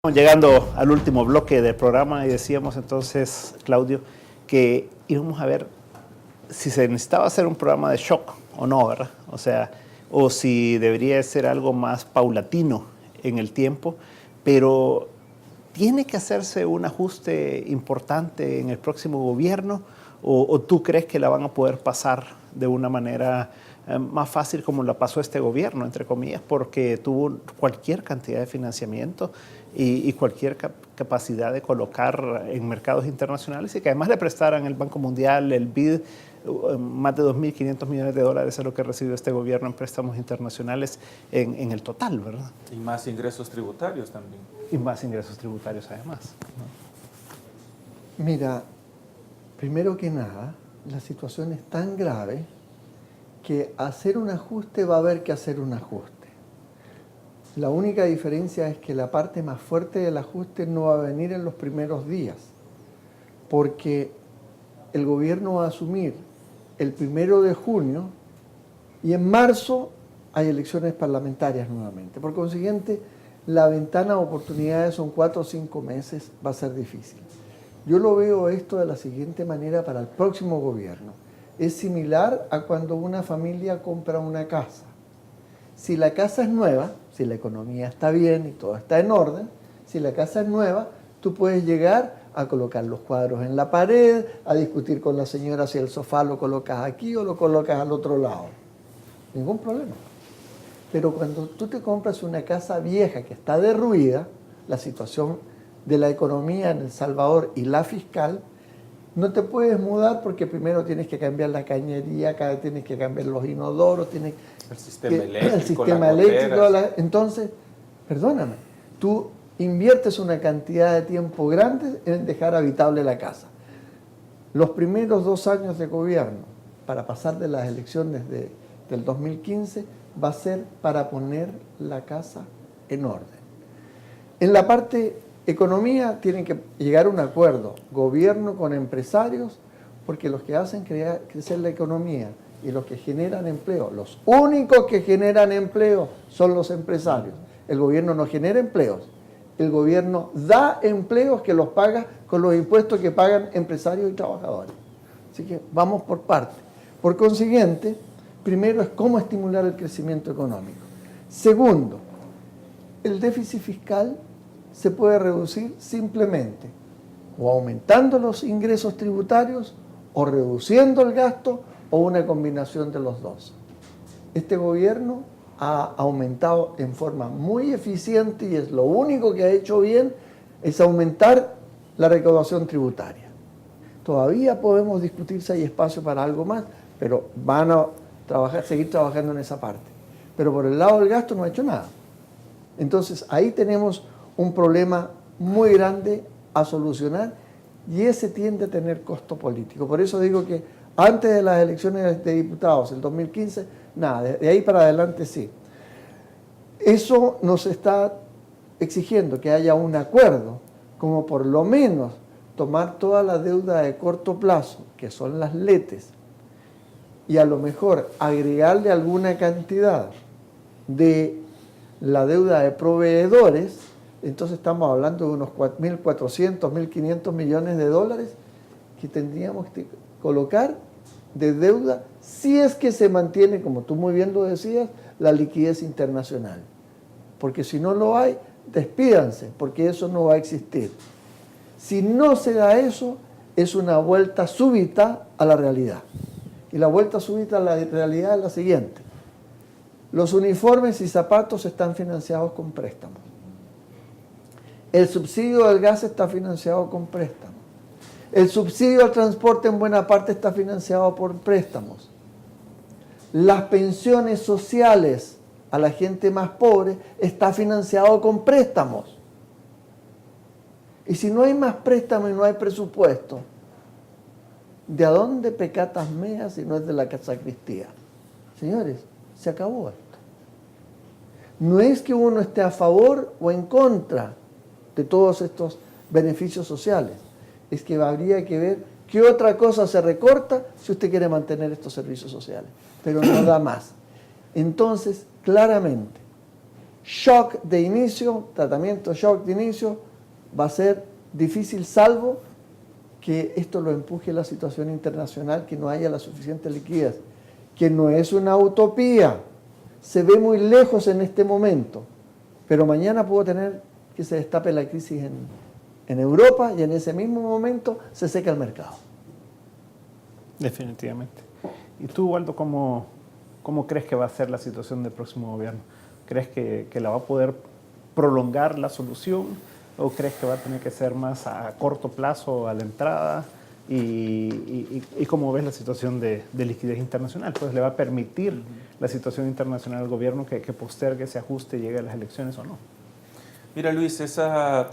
Llegando al último bloque del programa y decíamos entonces, Claudio, que íbamos a ver si se necesitaba hacer un programa de shock o no, ¿verdad? O sea, o si debería ser algo más paulatino en el tiempo, pero ¿tiene que hacerse un ajuste importante en el próximo gobierno o tú crees que la van a poder pasar de una manera más fácil como la pasó este gobierno, entre comillas, porque tuvo cualquier cantidad de financiamiento y cualquier capacidad de colocar en mercados internacionales y que además le prestaran el Banco Mundial, el BID, más de 2.500 millones de dólares es lo que recibió este gobierno en préstamos internacionales en el total, ¿verdad? Y más ingresos tributarios también. Y más ingresos tributarios además, ¿no? Mira, primero que nada, la situación es tan grave que hacer un ajuste va a haber que hacer un ajuste. La única diferencia es que la parte más fuerte del ajuste no va a venir en los primeros días, porque el gobierno va a asumir el 1 de junio y en marzo hay elecciones parlamentarias nuevamente. Por consiguiente, la ventana de oportunidades son 4 o 5 meses, va a ser difícil. Yo lo veo esto de la siguiente manera para el próximo gobierno. Es similar a cuando una familia compra una casa. Si la casa es nueva, si la economía está bien y todo está en orden, si la casa es nueva, tú puedes llegar a colocar los cuadros en la pared, a discutir con la señora si el sofá lo colocas aquí o lo colocas al otro lado. Ningún problema. Pero cuando tú te compras una casa vieja que está derruida, la situación de la economía en El Salvador y la fiscal, no te puedes mudar porque primero tienes que cambiar la cañería, tienes que cambiar los inodoros, tienes el sistema eléctrico. Entonces, perdóname, tú inviertes una cantidad de tiempo grande en dejar habitable la casa. Los primeros 2 años de gobierno, para pasar de las elecciones del 2015, va a ser para poner la casa en orden. En la parte economía tienen que llegar a un acuerdo, gobierno con empresarios, porque los que hacen crecer la economía y los que generan empleo, los únicos que generan empleo son los empresarios. El gobierno no genera empleos, el gobierno da empleos que los paga con los impuestos que pagan empresarios y trabajadores. Así que vamos por parte. Por consiguiente, primero es cómo estimular el crecimiento económico. Segundo, el déficit fiscal se puede reducir simplemente o aumentando los ingresos tributarios o reduciendo el gasto o una combinación de los dos. Este gobierno ha aumentado en forma muy eficiente y es lo único que ha hecho bien, es aumentar la recaudación tributaria. Todavía podemos discutir si hay espacio para algo más, pero van a seguir trabajando en esa parte. Pero por el lado del gasto no ha hecho nada. Entonces ahí tenemos un problema muy grande a solucionar y ese tiende a tener costo político. Por eso digo que antes de las elecciones de diputados, el 2015, nada, de ahí para adelante sí. Eso nos está exigiendo que haya un acuerdo, como por lo menos tomar toda la deuda de corto plazo, que son las LETES, y a lo mejor agregarle alguna cantidad de la deuda de proveedores. Entonces estamos hablando de unos 1.400, 1.500 millones de dólares que tendríamos que colocar de deuda si es que se mantiene, como tú muy bien lo decías, la liquidez internacional. Porque si no lo hay, despídanse, porque eso no va a existir. Si no se da eso, es una vuelta súbita a la realidad. Y la vuelta súbita a la realidad es la siguiente. Los uniformes y zapatos están financiados con préstamos. El subsidio del gas está financiado con préstamos. El subsidio al transporte en buena parte está financiado por préstamos. Las pensiones sociales a la gente más pobre está financiado con préstamos. Y si no hay más préstamos y no hay presupuesto, ¿de a dónde pecatas meas si no es de la sacristía? Señores, se acabó esto. No es que uno esté a favor o en contra de todos estos beneficios sociales. Es que habría que ver qué otra cosa se recorta si usted quiere mantener estos servicios sociales. Pero no da más. Entonces, claramente, shock de inicio, tratamiento shock de inicio, va a ser difícil salvo que esto lo empuje la situación internacional, que no haya la suficiente liquidez, que no es una utopía, se ve muy lejos en este momento, pero mañana puedo tener que se destape la crisis en Europa y en ese mismo momento se seca el mercado. Definitivamente. ¿Y tú, Waldo, cómo crees que va a ser la situación del próximo gobierno? ¿Crees que la va a poder prolongar la solución o crees que va a tener que ser más a corto plazo a la entrada? ¿Y cómo ves la situación de liquidez internacional? Pues le va a permitir la situación internacional al gobierno que postergue, se ajuste y llegue a las elecciones o no. Mira, Luis, ese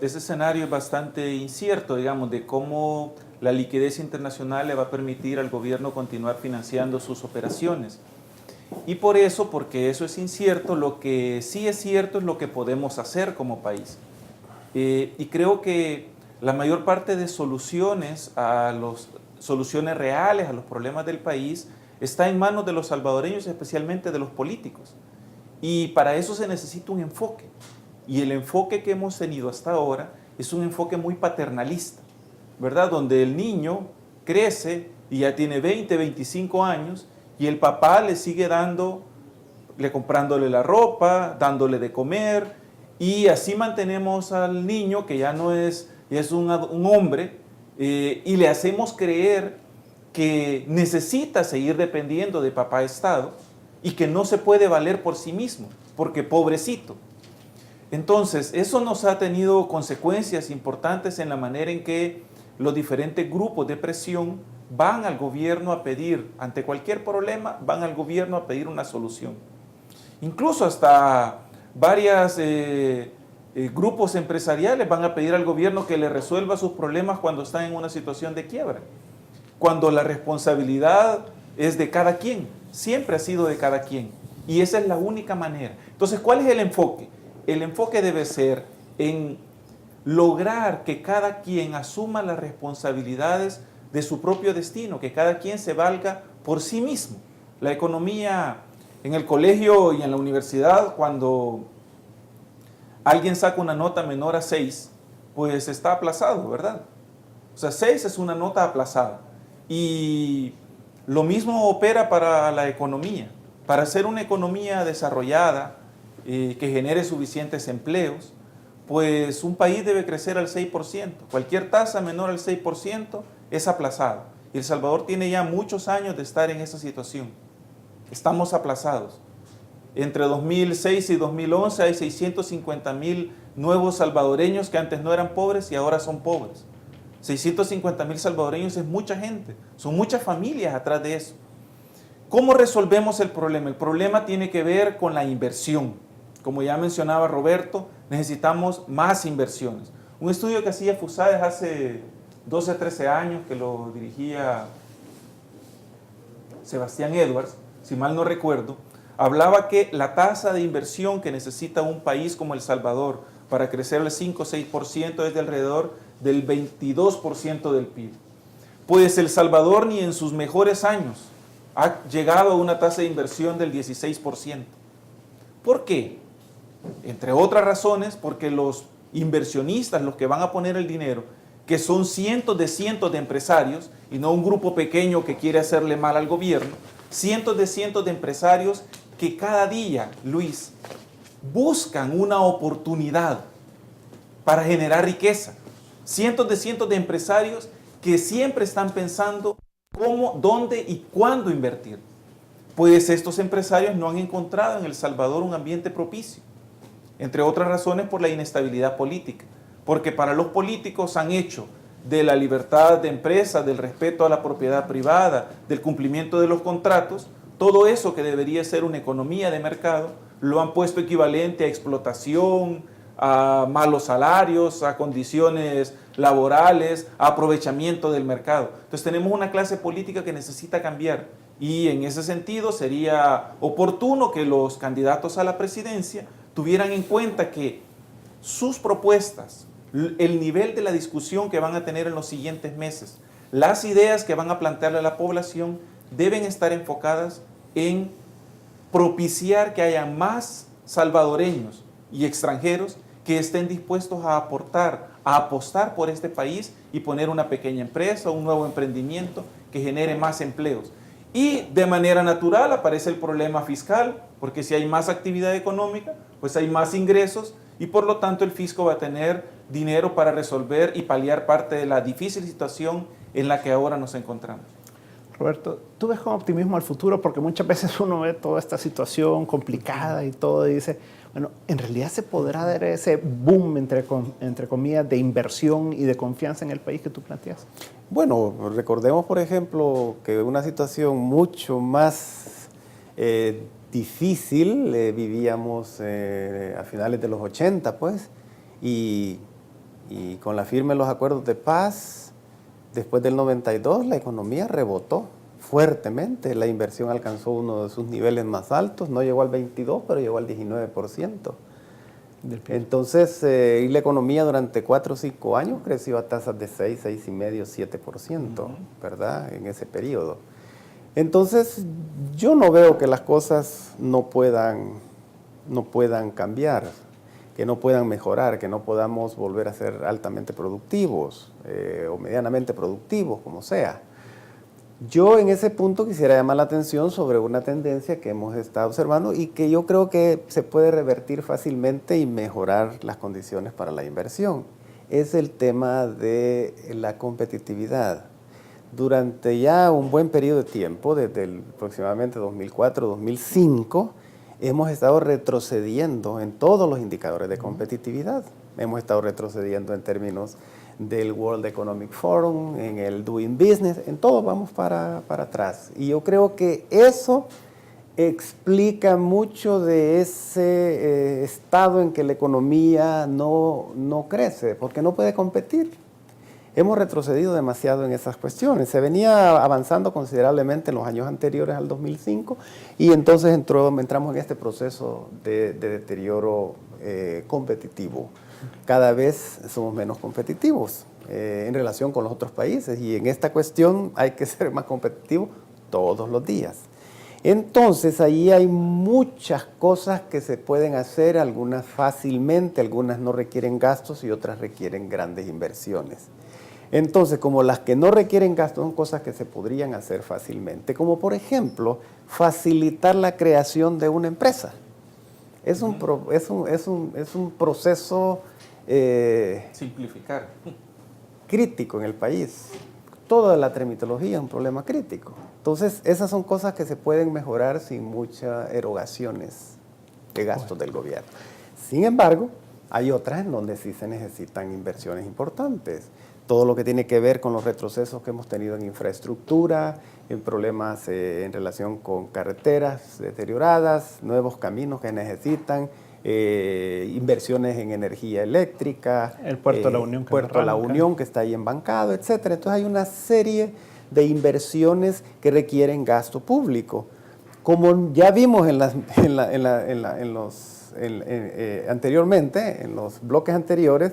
escenario es bastante incierto, digamos, de cómo la liquidez internacional le va a permitir al gobierno continuar financiando sus operaciones. Y por eso, porque eso es incierto, lo que sí es cierto es lo que podemos hacer como país. Y creo que la mayor parte de soluciones reales a los problemas del país está en manos de los salvadoreños, especialmente de los políticos. Y para eso se necesita un enfoque. Y el enfoque que hemos tenido hasta ahora es un enfoque muy paternalista, ¿verdad? Donde el niño crece y ya tiene 20, 25 años y el papá le sigue comprándole la ropa, dándole de comer, y así mantenemos al niño que ya no es un hombre, y le hacemos creer que necesita seguir dependiendo de papá Estado y que no se puede valer por sí mismo, porque pobrecito. Entonces, eso nos ha tenido consecuencias importantes en la manera en que los diferentes grupos de presión van al gobierno a pedir, ante cualquier problema, van al gobierno a pedir una solución. Incluso hasta varios grupos empresariales van a pedir al gobierno que le resuelva sus problemas cuando están en una situación de quiebra. Cuando la responsabilidad es de cada quien, siempre ha sido de cada quien. Y esa es la única manera. Entonces, ¿cuál es el enfoque? El enfoque debe ser en lograr que cada quien asuma las responsabilidades de su propio destino, que cada quien se valga por sí mismo. La economía en el colegio y en la universidad, cuando alguien saca una nota menor a 6, pues está aplazado, ¿verdad? O sea, 6 es una nota aplazada. Y lo mismo opera para la economía. Para hacer una economía desarrollada, que genere suficientes empleos, pues un país debe crecer al 6%. Cualquier tasa menor al 6% es aplazada. Y El Salvador tiene ya muchos años de estar en esa situación. Estamos aplazados. Entre 2006 y 2011 hay 650,000 nuevos salvadoreños que antes no eran pobres y ahora son pobres. 650,000 salvadoreños es mucha gente, son muchas familias atrás de eso. ¿Cómo resolvemos el problema? El problema tiene que ver con la inversión. Como ya mencionaba Roberto, necesitamos más inversiones. Un estudio que hacía FUSAES hace 12, 13 años, que lo dirigía Sebastián Edwards, si mal no recuerdo, hablaba que la tasa de inversión que necesita un país como El Salvador para crecer al 5 o 6% es de alrededor del 22% del PIB. Pues El Salvador ni en sus mejores años ha llegado a una tasa de inversión del 16%. ¿Por qué? Entre otras razones, porque los inversionistas, los que van a poner el dinero, que son cientos de empresarios, y no un grupo pequeño que quiere hacerle mal al gobierno, cientos de empresarios que cada día, Luis, buscan una oportunidad para generar riqueza. Cientos de empresarios que siempre están pensando cómo, dónde y cuándo invertir. Pues estos empresarios no han encontrado en El Salvador un ambiente propicio. Entre otras razones por la inestabilidad política. Porque para los políticos han hecho de la libertad de empresa, del respeto a la propiedad privada, del cumplimiento de los contratos, todo eso que debería ser una economía de mercado, lo han puesto equivalente a explotación, a malos salarios, a condiciones laborales, a aprovechamiento del mercado. Entonces tenemos una clase política que necesita cambiar y en ese sentido sería oportuno que los candidatos a la presidencia tuvieran en cuenta que sus propuestas, el nivel de la discusión que van a tener en los siguientes meses, las ideas que van a plantearle a la población deben estar enfocadas en propiciar que haya más salvadoreños y extranjeros que estén dispuestos a aportar, a apostar por este país y poner una pequeña empresa, un nuevo emprendimiento que genere más empleos. Y de manera natural aparece el problema fiscal, porque si hay más actividad económica, pues hay más ingresos y por lo tanto el fisco va a tener dinero para resolver y paliar parte de la difícil situación en la que ahora nos encontramos. Roberto, ¿tú ves con optimismo al futuro? Porque muchas veces uno ve toda esta situación complicada y todo y dice, bueno, ¿en realidad se podrá dar ese boom, entre comillas, de inversión y de confianza en el país que tú planteas? Bueno, recordemos, por ejemplo, que una situación mucho más difícil vivíamos a finales de los 80, pues, y con la firma de los acuerdos de paz, después del 92, la economía rebotó fuertemente. La inversión alcanzó uno de sus niveles más altos, no llegó al 22, pero llegó al 19%. Entonces, y la economía durante 4 o 5 años creció a tasas de 6, 6,5, 7%, ¿verdad? En ese periodo. Entonces, yo no veo que las cosas no puedan cambiar, que no puedan mejorar, que no podamos volver a ser altamente productivos o medianamente productivos, como sea. Yo en ese punto quisiera llamar la atención sobre una tendencia que hemos estado observando y que yo creo que se puede revertir fácilmente y mejorar las condiciones para la inversión. Es el tema de la competitividad. Durante ya un buen periodo de tiempo, desde aproximadamente 2004-2005, hemos estado retrocediendo en todos los indicadores de competitividad. Hemos estado retrocediendo en términos del World Economic Forum, en el Doing Business, en todo vamos para atrás. Y yo creo que eso explica mucho de ese estado en que la economía no crece, porque no puede competir. Hemos retrocedido demasiado en esas cuestiones. Se venía avanzando considerablemente en los años anteriores al 2005 y entonces entramos en este proceso de deterioro competitivo. Cada vez somos menos competitivos en relación con los otros países y en esta cuestión hay que ser más competitivo todos los días. Entonces, ahí hay muchas cosas que se pueden hacer, algunas fácilmente, algunas no requieren gastos y otras requieren grandes inversiones. Entonces, como las que no requieren gastos son cosas que se podrían hacer fácilmente, como por ejemplo, facilitar la creación de una empresa. Es un proceso simplificar. Crítico en el país. Toda la tramitología es un problema crítico. Entonces, esas son cosas que se pueden mejorar sin muchas erogaciones de gastos del gobierno. Sin embargo, hay otras en donde sí se necesitan inversiones importantes. Todo lo que tiene que ver con los retrocesos que hemos tenido en infraestructura, en problemas en relación con carreteras deterioradas, nuevos caminos que necesitan, inversiones en energía eléctrica, el Puerto La Unión, Puerto La Unión que está ahí embancado, etcétera. Entonces hay una serie de inversiones que requieren gasto público. Como ya vimos anteriormente, en los bloques anteriores,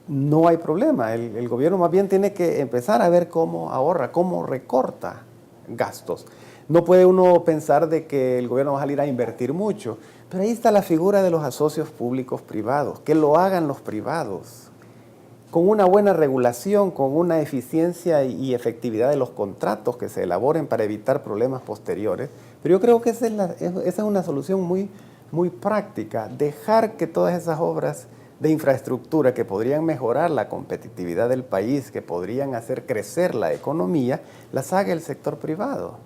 no hay problema. El gobierno más bien tiene que empezar a ver cómo ahorra, cómo recorta gastos. No puede uno pensar de que el gobierno va a salir a invertir mucho, pero ahí está la figura de los asocios públicos-privados, que lo hagan los privados, con una buena regulación, con una eficiencia y efectividad de los contratos que se elaboren para evitar problemas posteriores. Pero yo creo que esa es una solución muy práctica, dejar que todas esas obras de infraestructura que podrían mejorar la competitividad del país, que podrían hacer crecer la economía, las haga el sector privado.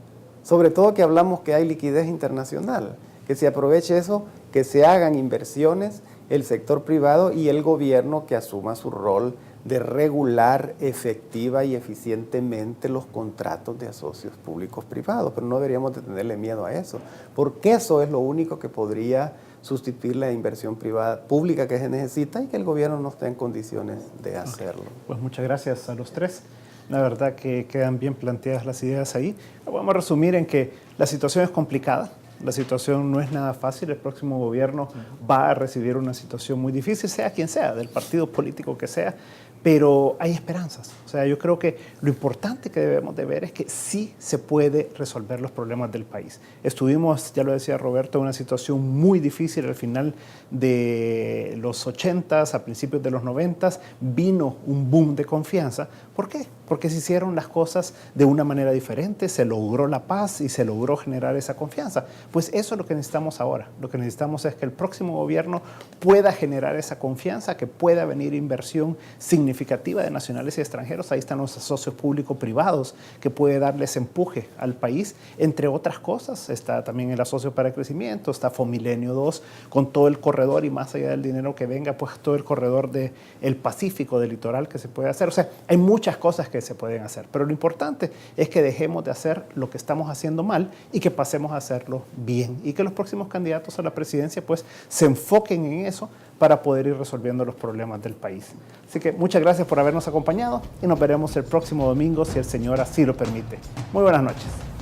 Sobre todo que hablamos que hay liquidez internacional, que se aproveche eso, que se hagan inversiones, el sector privado y el gobierno que asuma su rol de regular efectiva y eficientemente los contratos de asocios públicos privados. Pero no deberíamos de tenerle miedo a eso, porque eso es lo único que podría sustituir la inversión privada pública que se necesita y que el gobierno no está en condiciones de hacerlo. Pues muchas gracias a los tres. La verdad que quedan bien planteadas las ideas ahí. Vamos a resumir en que la situación es complicada, la situación no es nada fácil, el próximo gobierno va a recibir una situación muy difícil, sea quien sea, del partido político que sea, pero hay esperanzas. O sea, yo creo que lo importante que debemos de ver es que sí se puede resolver los problemas del país. Estuvimos, ya lo decía Roberto, en una situación muy difícil al final de los 80s, a principios de los 90s, vino un boom de confianza. ¿Por qué? Porque se hicieron las cosas de una manera diferente, se logró la paz y se logró generar esa confianza. Pues eso es lo que necesitamos ahora. Lo que necesitamos es que el próximo gobierno pueda generar esa confianza, que pueda venir inversión significativa de nacionales y extranjeros. Ahí están los socios público-privados que puede darles empuje al país. Entre otras cosas, está también el Asocio para el Crecimiento, está Fomilenio 2, con todo el corredor y más allá del dinero que venga, pues todo el corredor del Pacífico, del litoral que se puede hacer. O sea, hay muchas cosas que se pueden hacer, pero lo importante es que dejemos de hacer lo que estamos haciendo mal y que pasemos a hacerlo bien y que los próximos candidatos a la presidencia pues se enfoquen en eso para poder ir resolviendo los problemas del país. Así que muchas gracias por habernos acompañado y nos veremos el próximo domingo si el Señor así lo permite. Muy buenas noches.